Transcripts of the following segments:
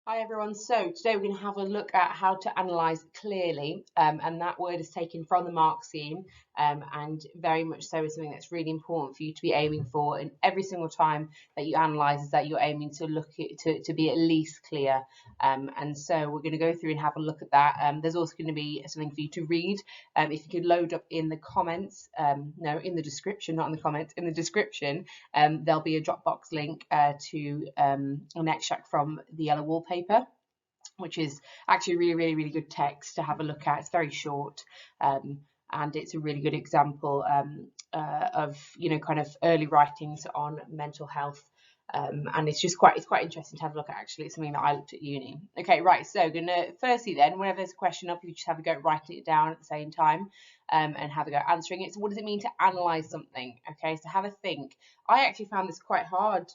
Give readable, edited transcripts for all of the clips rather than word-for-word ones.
Hi everyone, so today we're going to have a look at how to analyse clearly, and that word is taken from the mark scheme, and very much so is something that's really important for you to be aiming for, and every single time that you analyse is that you're aiming to look at, to be at least clear, and so we're going to go through and have a look at that. There's also going to be something for you to read. If you could load up in the comments, no, in the description, not in the comments, in the description, there'll be a Dropbox link to an extract from the yellow wallpaper, which is actually really good text to have a look at. It's very short, and it's a really good example of kind of early writings on mental health. And it's quite interesting to have a look at. Actually, it's something that I looked at uni. Okay, right, so gonna firstly then, whenever there's a question up, you just have a go writing it down at the same time, and have a go answering it. So what does it mean to analyze something? Okay, so have a think. I actually found this quite hard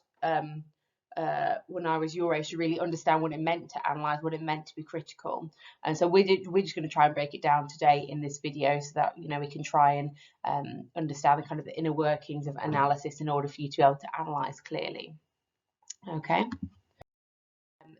when I was your age to really understand what it meant to analyze, what it meant to be critical. And so we're just going to try and break it down today in this video so that we can try and understand the kind of the inner workings of analysis in order for you to be able to analyze clearly. Okay.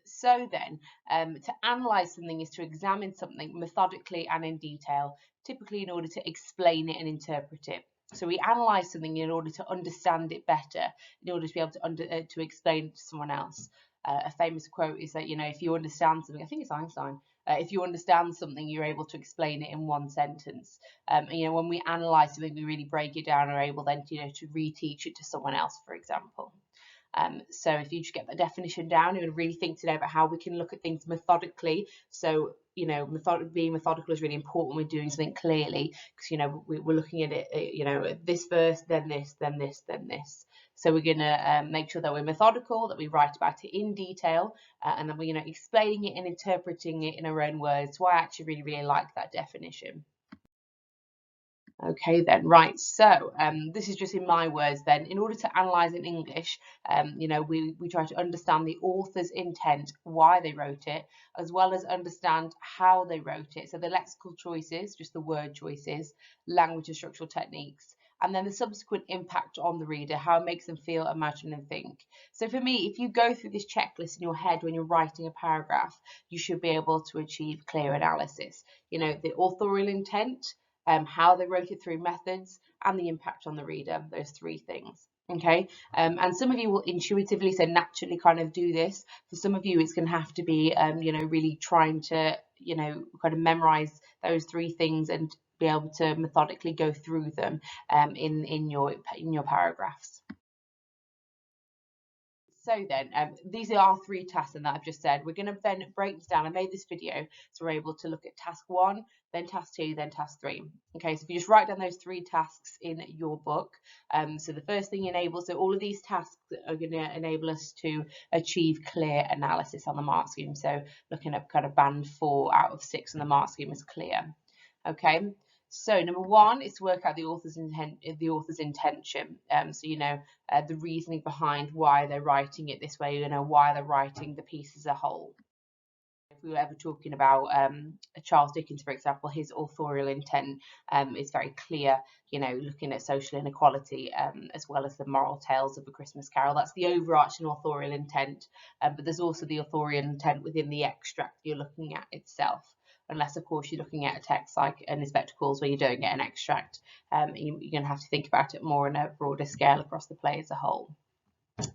So then, to analyze something is to examine something methodically and in detail, typically in order to explain it and interpret it. So we analyze something in order to understand it better, in order to be able to explain it to someone else. A famous quote is that if you understand something, I think it's Einstein. If you understand something, you're able to explain it in one sentence. When we analyze something, we really break it down and are able then to reteach it to someone else, for example. So if you just get the definition down, you would really think today about how we can look at things methodically. So being methodical is really important when we're doing something clearly, because we're looking at it, this verse, then this, then this, then this. So we're going to make sure that we're methodical, that we write about it in detail, and that we're explaining it and interpreting it in our own words. So I actually really like that definition. Okay then, right, so this is just in my words then. In order to analyse in English, we try to understand the author's intent, why they wrote it, as well as understand how they wrote it. So the lexical choices, just the word choices, language and structural techniques, and then the subsequent impact on the reader, how it makes them feel, imagine and think. So for me, if you go through this checklist in your head when you're writing a paragraph, you should be able to achieve clear analysis. The authorial intent, how they wrote it through methods, and the impact on the reader, those three things. Okay, and some of you will intuitively, so naturally kind of do this. For some of you, it's going to have to be, really trying to, kind of memorize those three things and be able to methodically go through them in your paragraphs. So then, these are our three tasks that I've just said. We're going to then break this down. I made this video so we're able to look at task 1, then task 2, then task 3. Okay, so if you just write down those 3 tasks in your book. So the first thing so all of these tasks are going to enable us to achieve clear analysis on the mark scheme. So looking at kind of band 4 out of 6 on the mark scheme is clear. Okay. So number 1 is to work out the author's intention. The reasoning behind why they're writing it this way, why they're writing the piece as a whole. If we were ever talking about Charles Dickens, for example, his authorial intent is very clear, looking at social inequality, as well as the moral tales of A Christmas Carol. That's the overarching authorial intent, but there's also the authorial intent within the extract you're looking at itself. Unless, of course, you're looking at a text like Inspector Calls where you don't get an extract. You're going to have to think about it more on a broader scale across the play as a whole.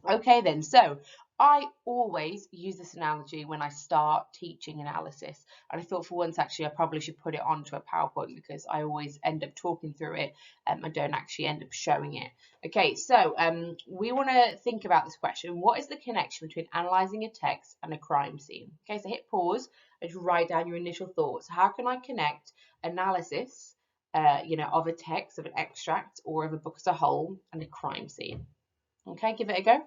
Okay then, so I always use this analogy when I start teaching analysis, and I thought for once actually I probably should put it onto a PowerPoint because I always end up talking through it. I don't actually end up showing it. Okay, so we want to think about this question. What is the connection between analysing a text and a crime scene? Okay, so hit pause and just write down your initial thoughts. How can I connect analysis of a text, of an extract, or of a book as a whole, and a crime scene? Okay, give it a go.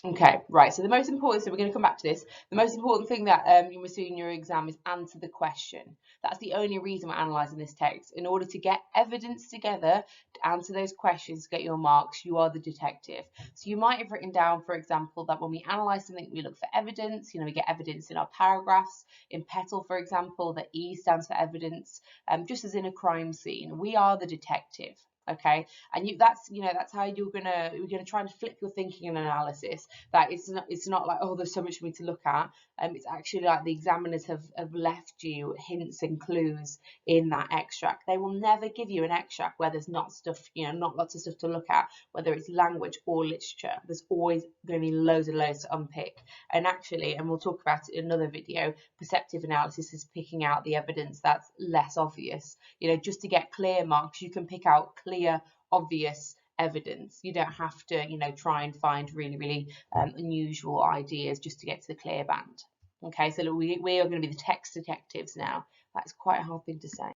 Okay, right, so we're going to come back to this. The most important thing that you must do in your exam is answer the question. That's the only reason we're analysing this text. In order to get evidence together, to answer those questions, to get your marks, you are the detective. So you might have written down, for example, that when we analyse something, we look for evidence. We get evidence in our paragraphs. In Petal, for example, the E stands for evidence. Just as in a crime scene, we are the detective. Okay, and that's how you're gonna try and flip your thinking and analysis. That it's not like, oh, there's so much for me to look at. It's actually like the examiners have left you hints and clues in that extract. They will never give you an extract where there's not stuff, not lots of stuff to look at, whether it's language or literature. There's always going to be loads and loads to unpick. And actually, and we'll talk about it in another video, perceptive analysis is picking out the evidence that's less obvious. Just to get clear marks, you can pick out clear, obvious evidence. You don't have to, try and find really, really unusual ideas just to get to the clear band. Okay, so we are going to be the text detectives now. That's quite a hard thing to say.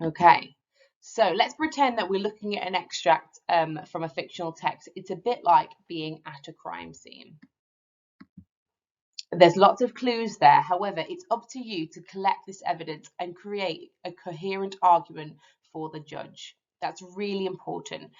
Okay, so let's pretend that we're looking at an extract from a fictional text. It's a bit like being at a crime scene. There's lots of clues there. However, it's up to you to collect this evidence and create a coherent argument for the judge. That's really important.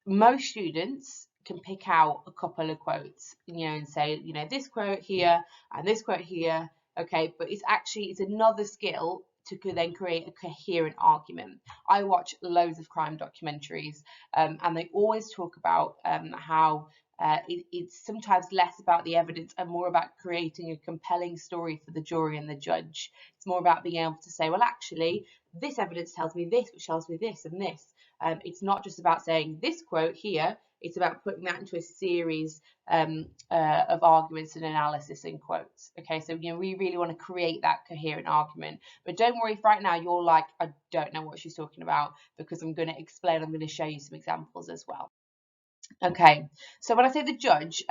Most students can pick out a couple of quotes, and say, this quote here and this quote here. Okay, but it's another skill to then create a coherent argument. I watch loads of crime documentaries, and they always talk about how it's sometimes less about the evidence and more about creating a compelling story for the jury and the judge. It's more about being able to say, well, actually, this evidence tells me this, which tells me this and this. It's not just about saying this quote here. It's about putting that into a series of arguments and analysis in quotes. Okay, so we really want to create that coherent argument. But don't worry if right now you're like, I don't know what she's talking about, because I'm going to explain. I'm going to show you some examples as well. Okay, so when I say the judge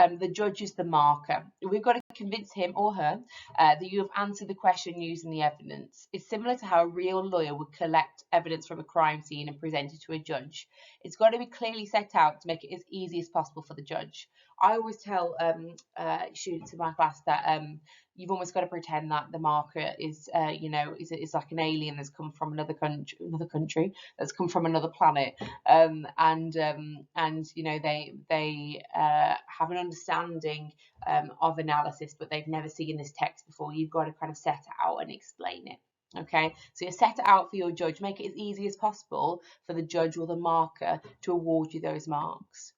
is the marker. We've got to convince him or her that you have answered the question using the evidence. It's similar to how a real lawyer would collect evidence from a crime scene and present it to a judge. It's got to be clearly set out to make it as easy as possible for the judge. I always tell students in my class that you've almost got to pretend that the marker is like an alien that's come from another country that's come from another planet, and they have an understanding of analysis, but they've never seen this text before. You've got to kind of set it out and explain it. Okay, so you set it out for your judge, make it as easy as possible for the judge or the marker to award you those marks.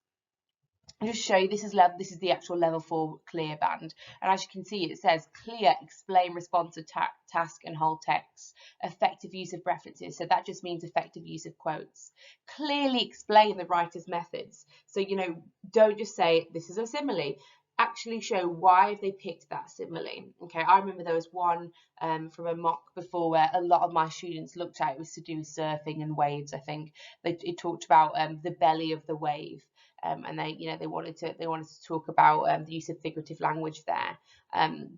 I'll just show you, this is the actual level 4 clear band, and as you can see, it says clear, explain, responsive, task and whole text, effective use of references. So that just means effective use of quotes. Clearly explain the writer's methods. So don't just say this is a simile. Actually show why have they picked that simile. Okay, I remember there was one from a mock before where a lot of my students looked at. It was to do with surfing and waves. I think it talked about the belly of the wave. And they wanted to talk about the use of figurative language there,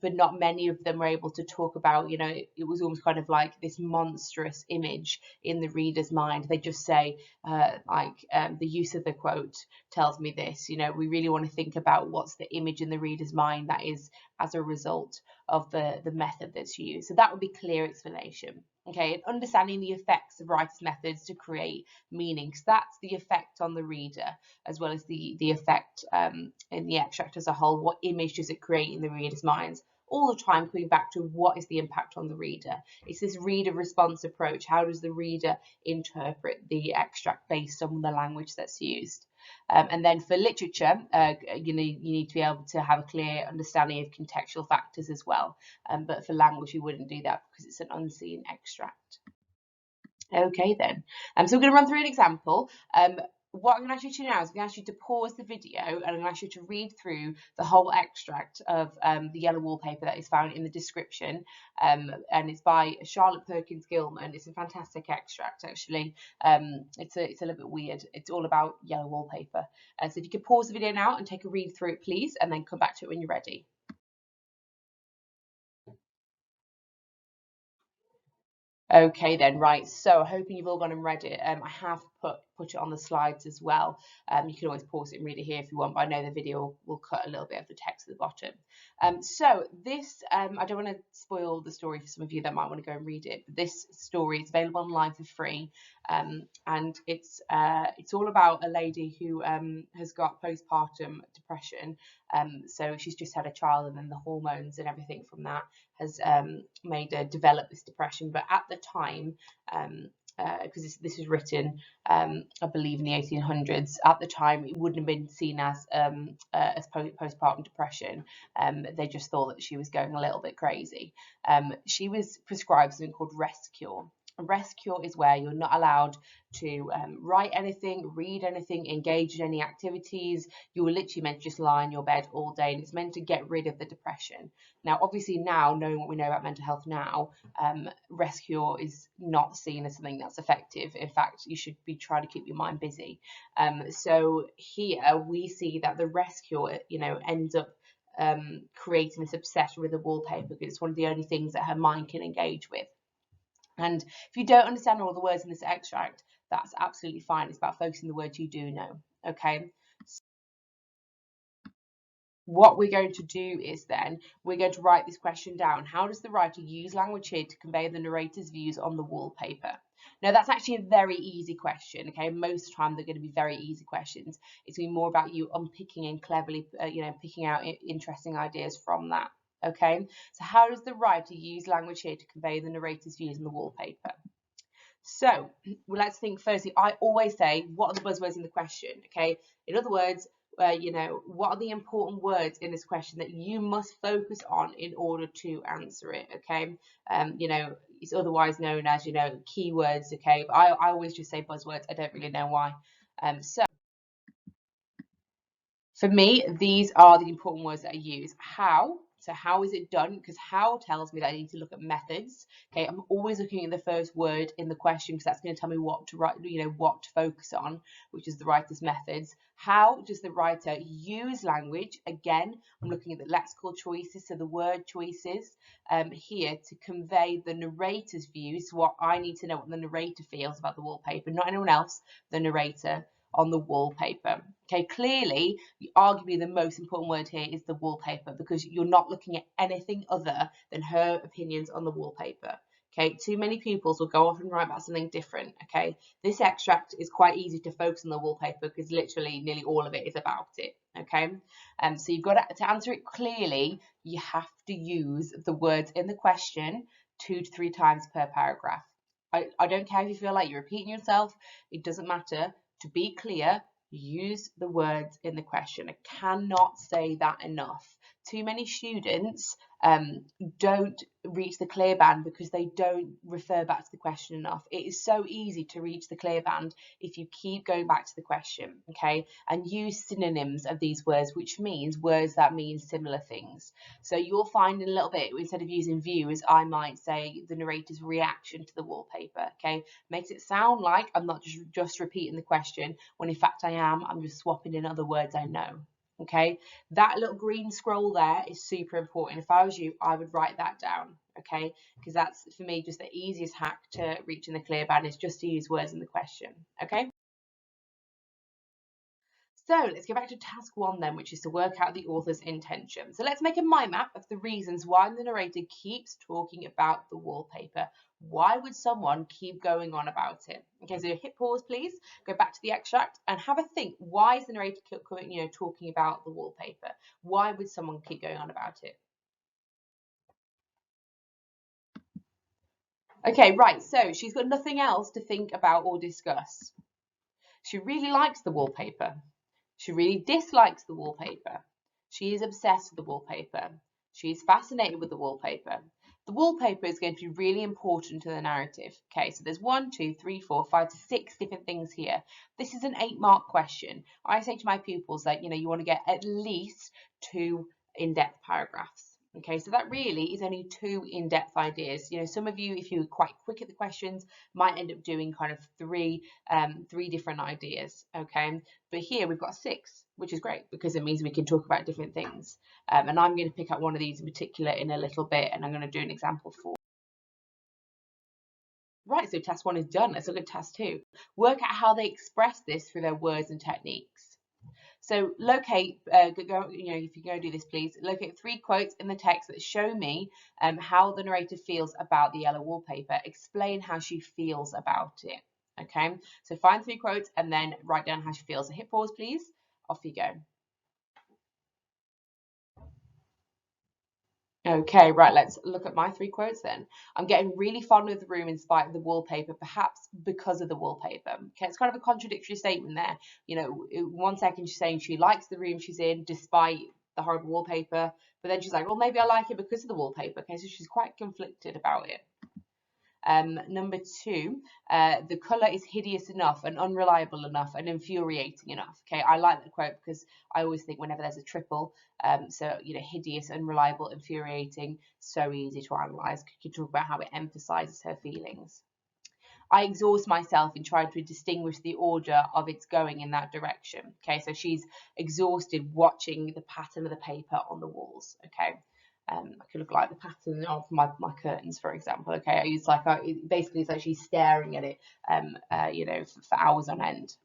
but not many of them were able to talk about, it was almost kind of like this monstrous image in the reader's mind. They just say the use of the quote tells me this. We really want to think about what's the image in the reader's mind that is as a result of the method that's used. So that would be clear explanation. Okay, and understanding the effects of writers' methods to create meaning. So that's the effect on the reader, as well as the effect in the extract as a whole. What image does it create in the reader's minds? All the time coming back to what is the impact on the reader. It's this reader response approach. How does the reader interpret the extract based on the language that's used? And then for literature, you need to be able to have a clear understanding of contextual factors as well. But for language, you wouldn't do that because it's an unseen extract. Okay then, so we're going to run through an example. What I'm going to ask you to do now is I'm going to ask you to pause the video and I'm going to ask you to read through the whole extract of the yellow wallpaper that is found in the description, and it's by Charlotte Perkins Gilman. It's a fantastic extract, actually. It's a little bit weird. It's all about yellow wallpaper. So if you could pause the video now and take a read through it, please, and then come back to it when you're ready. Okay then, right, so hoping you've all gone and read it. I have put it on the slides as well. You can always pause it and read it here if you want, but I know the video will cut a little bit of the text at the bottom. So this, I don't want to spoil the story for some of you that might want to go and read it, but this story is available online for free, and it's all about a lady who has got postpartum depression. So she's just had a child, and then the hormones and everything from that has made her develop this depression. But at the time, because this was written, I believe, in the 1800s. At the time, it wouldn't have been seen as postpartum depression. They just thought that she was going a little bit crazy. She was prescribed something called rest cure. A rest cure is where you're not allowed to write anything, read anything, engage in any activities. You were literally meant to just lie in your bed all day, and it's meant to get rid of the depression. Now, obviously, now knowing what we know about mental health now, rest cure is not seen as something that's effective. In fact, you should be trying to keep your mind busy. So here we see that the rest cure, ends up creating this obsession with the wallpaper because it's one of the only things that her mind can engage with. And if you don't understand all the words in this extract, that's absolutely fine. It's about focusing the words you do know. Okay. What we're going to do is then we're going to write this question down. How does the writer use language here to convey the narrator's views on the wallpaper? Now, that's actually a very easy question. Okay, most of the time they're going to be very easy questions. It's going to be more about you unpicking and cleverly, picking out interesting ideas from that. Okay, so how does the writer use language here to convey the narrator's views on the wallpaper? So let's think firstly, I always say, what are the buzzwords in the question? Okay, in other words, what are the important words in this question that you must focus on in order to answer it? Okay, it's otherwise known as, keywords. Okay, but I always just say buzzwords. I don't really know why. So for me, these are the important words that I use. How? So how is it done? Because how tells me that I need to look at methods. Okay, I'm always looking at the first word in the question because that's going to tell me what to write, what to focus on, which is the writer's methods. How does the writer use language? Again, I'm looking at the lexical choices, so the word choices here to convey the narrator's views. What I need to know what the narrator feels about the wallpaper, not anyone else, the narrator on the wallpaper. Okay, clearly, arguably the most important word here is the wallpaper because you're not looking at anything other than her opinions on the wallpaper. Okay, too many pupils will go off and write about something different. Okay, this extract is quite easy to focus on the wallpaper because literally nearly all of it is about it. Okay, so you've got to answer it clearly. You have to use the words in the question 2 to 3 times per paragraph. I don't care if you feel like you're repeating yourself. It doesn't matter. To be clear, use the words in the question. I cannot say that enough. Too many students don't reach the clear band because they don't refer back to the question enough. It is so easy to reach the clear band if you keep going back to the question, okay, and use synonyms of these words, which means words that mean similar things. So you'll find in a little bit, instead of using views, I might say the narrator's reaction to the wallpaper, okay, makes it sound like I'm not just repeating the question, when in fact I am. I'm just swapping in other words I know. Okay, that little green scroll there is super important. If I was you, I would write that down, okay, because that's, for me, just the easiest hack to reaching the clear band is just to use words in the question, okay. So let's go back to task 1 then, which is to work out the author's intention. So let's make a mind map of the reasons why the narrator keeps talking about the wallpaper. Why would someone keep going on about it? Okay, so hit pause, please. Go back to the extract and have a think. Why is the narrator talking about the wallpaper? Why would someone keep going on about it? Okay, right, so she's got nothing else to think about or discuss. She really likes the wallpaper. She really dislikes the wallpaper. She is obsessed with the wallpaper. She is fascinated with the wallpaper. The wallpaper is going to be really important to the narrative. Okay, so there's 1, 2, 3, 4, 5 to 6 different things here. This is an 8-mark question. I say to my pupils that, you want to get at least 2 in-depth paragraphs. Okay, so that really is only 2 in-depth ideas. Some of you, if you're quite quick at the questions, might end up doing kind of 3 different ideas. Okay, but here we've got 6, which is great because it means we can talk about different things. And I'm going to pick up one of these in particular in a little bit, and I'm going to do an example for. Right, so task 1 is done. Let's look at task 2. Work out how they express this through their words and techniques. So locate, if you go do this, please, locate 3 quotes in the text that show me how the narrator feels about the yellow wallpaper. Explain how she feels about it. Okay, so find 3 quotes and then write down how she feels. So hit pause, please. Off you go. Okay, right, let's look at my 3 quotes then. I'm getting really fond of the room in spite of the wallpaper, perhaps because of the wallpaper. Okay, it's kind of a contradictory statement there. You know, 1 second she's saying she likes the room she's in despite the horrible wallpaper, but then she's like, well, maybe I like it because of the wallpaper. Okay, so she's quite conflicted about it. Number 2, the colour is hideous enough and unreliable enough and infuriating enough. Okay, I like that quote because I always think whenever there's a triple, so you know, hideous, unreliable, infuriating, so easy to analyse. You can talk about how it emphasises her feelings. I exhaust myself in trying to distinguish the order of its going in that direction. Okay, so she's exhausted watching the pattern of the paper on the walls. Okay, I could look like the pattern of my curtains, for example. Okay, it's like basically it's like she's staring at it, you know, for hours on end.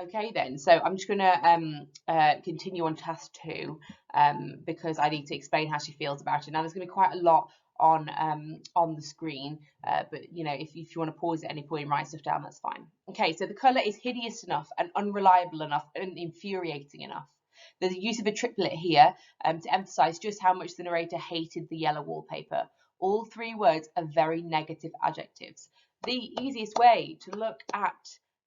Okay then, so I'm just going to continue on task 2 because I need to explain how she feels about it. Now there's going to be quite a lot on the screen, but you know, if you want to pause at any point and write stuff down, that's fine. Okay, so the colour is hideous enough and unreliable enough and infuriating enough. There's a use of a triplet here to emphasise just how much the narrator hated the yellow wallpaper. All 3 words are very negative adjectives. The easiest way to look at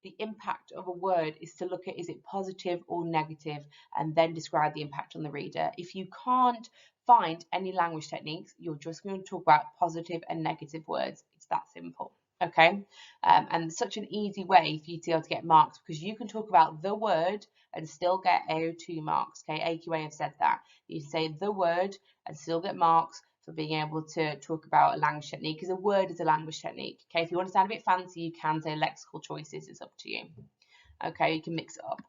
the impact of a word is to look at, is it positive or negative, and then describe the impact on the reader. If you can't find any language techniques, you're just going to talk about positive and negative words. It's that simple. Okay, and such an easy way for you to be able to get marks, because you can talk about the word and still get AO2 marks. Okay, AQA have said that you can say the word and still get marks for being able to talk about a language technique, because a word is a language technique. Okay, if you want to sound a bit fancy, you can say lexical choices. It's up to you. Okay, you can mix it up.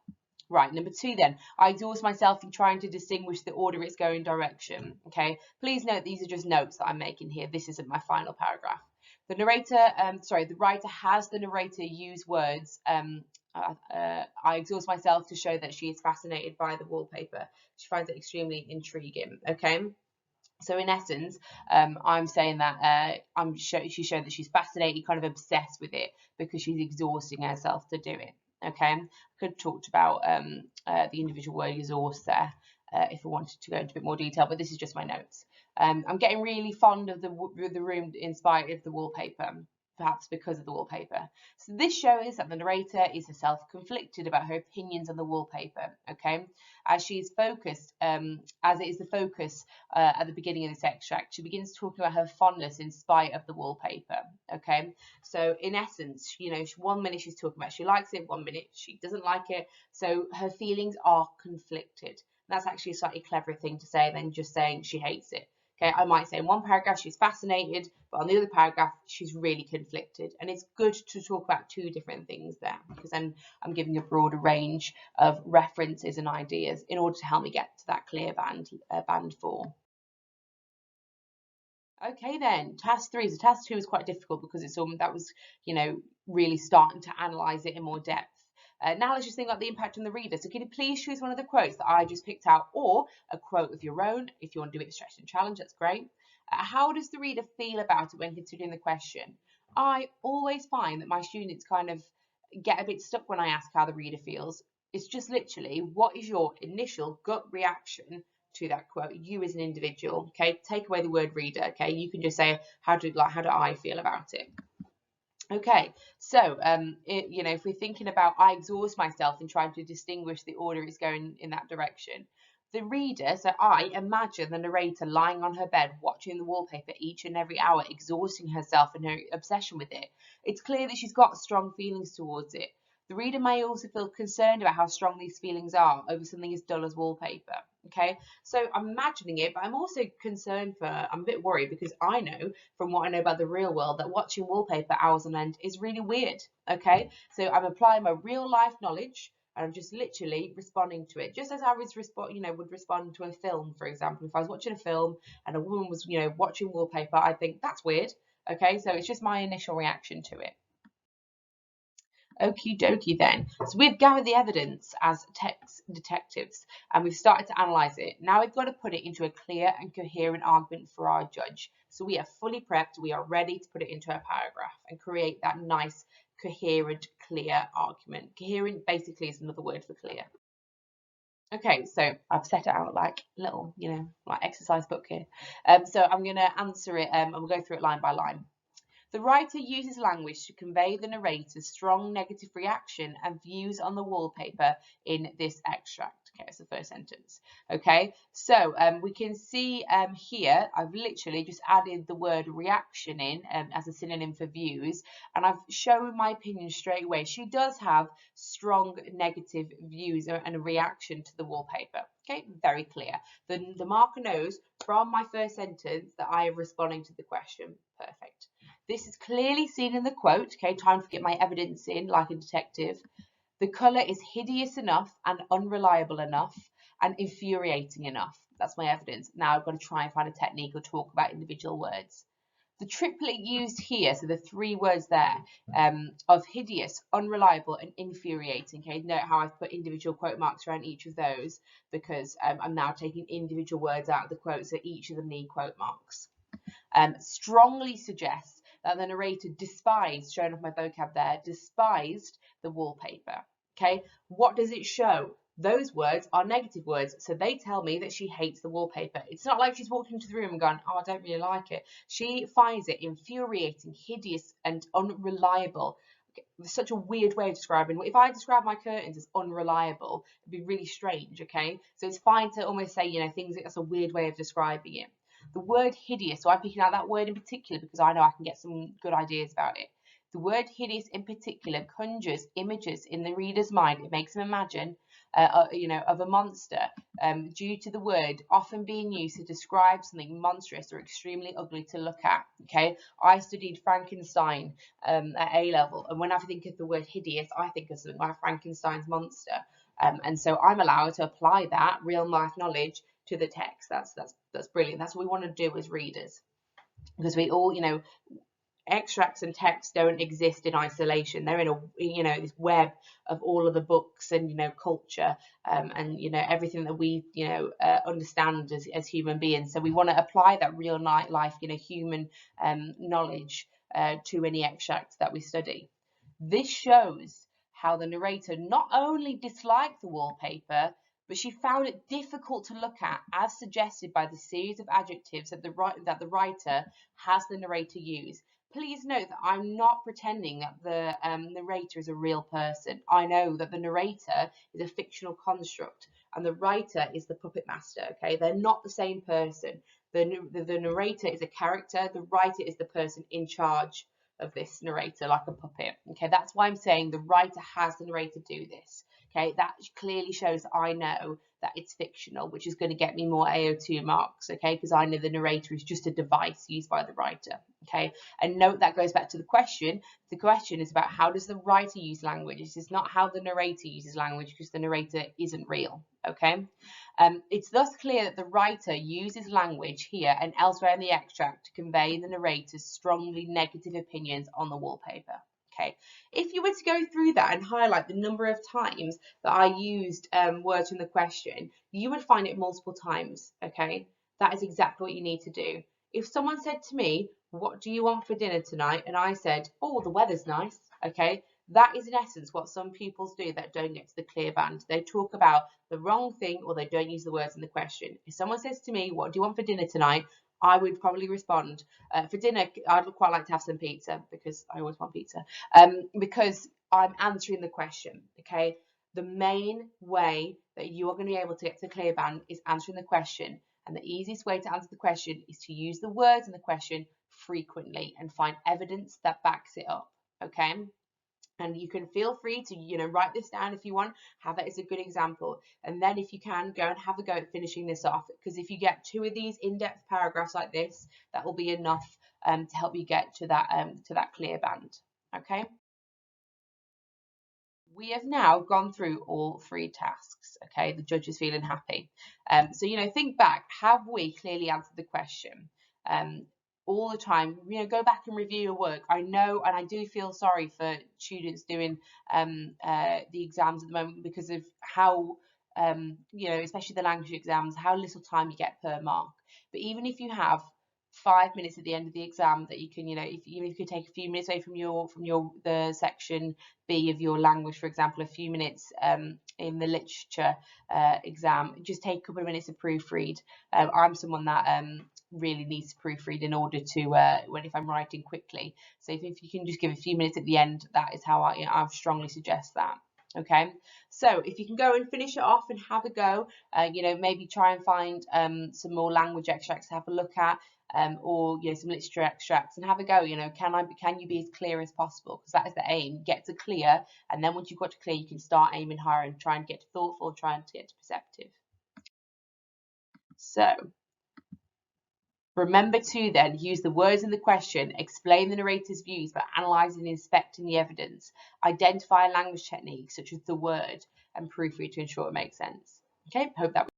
Right, number 2 then. I exhaust myself in trying to distinguish the order it's going direction. Okay, please note these are just notes that I'm making here. This isn't my final paragraph. The the writer has the narrator use words. I exhaust myself to show that she is fascinated by the wallpaper. She finds it extremely intriguing. Okay. So in essence, I'm saying that she showed that she's fascinated, kind of obsessed with it because she's exhausting herself to do it. Okay, I could have talked about the individual word exhaust there if I wanted to go into a bit more detail, but this is just my notes. I'm getting really fond of the room in spite of the wallpaper, perhaps because of the wallpaper. So this shows that the narrator is herself conflicted about her opinions on the wallpaper. Okay, as she's focused, as it is the focus at the beginning of this extract, she begins talking about her fondness in spite of the wallpaper. Okay, so in essence, you know, 1 minute she's talking about she likes it, 1 minute she doesn't like it. So her feelings are conflicted. That's actually a slightly cleverer thing to say than just saying she hates it. Okay, I might say in one paragraph she's fascinated, but on the other paragraph she's really conflicted. And it's good to talk about 2 different things there, because then I'm giving a broader range of references and ideas in order to help me get to that clear band 4. Okay then, task 3. So task 2 is quite difficult because it's something that was, you know, really starting to analyse it in more depth. Now let's just think about the impact on the reader. So can you please choose one of the quotes that I just picked out, or a quote of your own? If you want to do it stretch and challenge, that's great. How does the reader feel about it when considering the question? I always find that my students kind of get a bit stuck when I ask how the reader feels. It's just literally, what is your initial gut reaction to that quote, you as an individual? Okay, take away the word reader. Okay, you can just say, how do I feel about it? Okay, so you know, if we're thinking about I exhaust myself in trying to distinguish the order it's going in that direction, the reader, so I imagine the narrator lying on her bed watching the wallpaper each and every hour, exhausting herself in her obsession with it. It's clear that she's got strong feelings towards it. The reader may also feel concerned about how strong these feelings are over something as dull as wallpaper. Okay, so I'm imagining it, but I'm also concerned I'm a bit worried because I know from what I know about the real world that watching wallpaper hours on end is really weird. Okay, so I'm applying my real life knowledge and I'm just literally responding to it, just as I would respond to a film, for example. If I was watching a film and a woman was, you know, watching wallpaper, I think that's weird. Okay, so it's just my initial reaction to it. Okie dokie then. So we've gathered the evidence as text detectives and we've started to analyse it. Now we've got to put it into a clear and coherent argument for our judge. So we are fully prepped, we are ready to put it into a paragraph and create that nice, coherent, clear argument. Coherent basically is another word for clear. Okay, so I've set it out like little, like exercise book here. So I'm going to answer it and we'll go through it line by line. The writer uses language to convey the narrator's strong negative reaction and views on the wallpaper in this extract. Okay, it's the first sentence. Okay, so we can see here, I've literally just added the word reaction in as a synonym for views, and I've shown my opinion straight away. She does have strong negative views and a reaction to the wallpaper. Okay, very clear. The marker knows from my first sentence that I am responding to the question. Perfect. This is clearly seen in the quote. Okay, time to get my evidence in like a detective. The colour is hideous enough and unreliable enough and infuriating enough. That's my evidence. Now I've got to try and find a technique or talk about individual words. The triplet used here, so the three words there of hideous, unreliable, and infuriating. Okay, note how I've put individual quote marks around each of those because I'm now taking individual words out of the quote, so each of them need quote marks. Strongly suggests that the narrator despised, showing off my vocab there, despised the wallpaper. Okay, what does it show? Those words are negative words, so they tell me that she hates the wallpaper. It's not like she's walked into the room and gone, oh, I don't really like it. She finds it infuriating, hideous, and unreliable. It's such a weird way of describing. If I describe my curtains as unreliable, it'd be really strange, okay? So it's fine to almost say, things, that's a weird way of describing it. The word hideous, so I'm picking out that word in particular because I know I can get some good ideas about it. The word hideous in particular conjures images in the reader's mind. It makes them imagine, of a monster due to the word often being used to describe something monstrous or extremely ugly to look at. Okay, I studied Frankenstein at A level, and when I think of the word hideous, I think of something like Frankenstein's monster. And so I'm allowed to apply that real life knowledge to the text. That's brilliant. That's what we want to do as readers, because we all, extracts and texts don't exist in isolation. They're in this web of all of the books and culture and everything that we understand as human beings. So we want to apply that real life human knowledge to any extract that we study. This shows how the narrator not only disliked the wallpaper, but she found it difficult to look at, as suggested by the series of adjectives that the writer has the narrator use. Please note that I'm not pretending that the narrator is a real person. I know that the narrator is a fictional construct and the writer is the puppet master, okay? They're not the same person. The narrator is a character, the writer is the person in charge of this narrator, like a puppet. Okay, that's why I'm saying the writer has the narrator do this. Okay, that clearly shows that I know that it's fictional, which is going to get me more AO2 marks, okay, because I know the narrator is just a device used by the writer, okay. And note that goes back to the question. The question is about how does the writer use language. This is not how the narrator uses language, because the narrator isn't real, okay. It's thus clear that the writer uses language here and elsewhere in the extract to convey the narrator's strongly negative opinions on the wallpaper. Okay, if you were to go through that and highlight the number of times that I used words from the question, you would find it multiple times. Okay, that is exactly what you need to do. If someone said to me, what do you want for dinner tonight? And I said, oh, the weather's nice. Okay, that is in essence what some pupils do that don't get to the clear band. They talk about the wrong thing or they don't use the words in the question. If someone says to me, what do you want for dinner tonight? I would probably respond, for dinner, I'd quite like to have some pizza, because I always want pizza, because I'm answering the question, okay? The main way that you are going to be able to get to the clear band is answering the question, and the easiest way to answer the question is to use the words in the question frequently and find evidence that backs it up, okay? And you can feel free to, write this down if you want, have it as a good example. And then if you can, go and have a go at finishing this off. Because if you get 2 of these in-depth paragraphs like this, that will be enough to help you get to that clear band. Okay. We have now gone through all 3 tasks. Okay, the judge is feeling happy. So, think back, have we clearly answered the question? All the time, go back and review your work. I know, and I do feel sorry for students doing the exams at the moment because of how, especially the language exams, how little time you get per mark. But even if you have 5 minutes at the end of the exam that you can, if you could take a few minutes away from the section B of your language, for example, a few minutes in the literature exam, just take a couple of minutes to proofread. I'm someone that really needs to proofread in order to if I'm writing quickly. So if you can just give a few minutes at the end, that is how I strongly suggest that. Okay, so if you can go and finish it off and have a go, maybe try and find some more language extracts to have a look at, or some literature extracts, and have a go. Can you be as clear as possible? Because that is the aim. Get to clear, and then once you've got to clear, you can start aiming higher and try and get to thoughtful, trying to get to perceptive. So remember to then use the words in the question, explain the narrator's views by analysing and inspecting the evidence, identify language techniques such as the word, and proofread to ensure it makes sense. Okay, hope that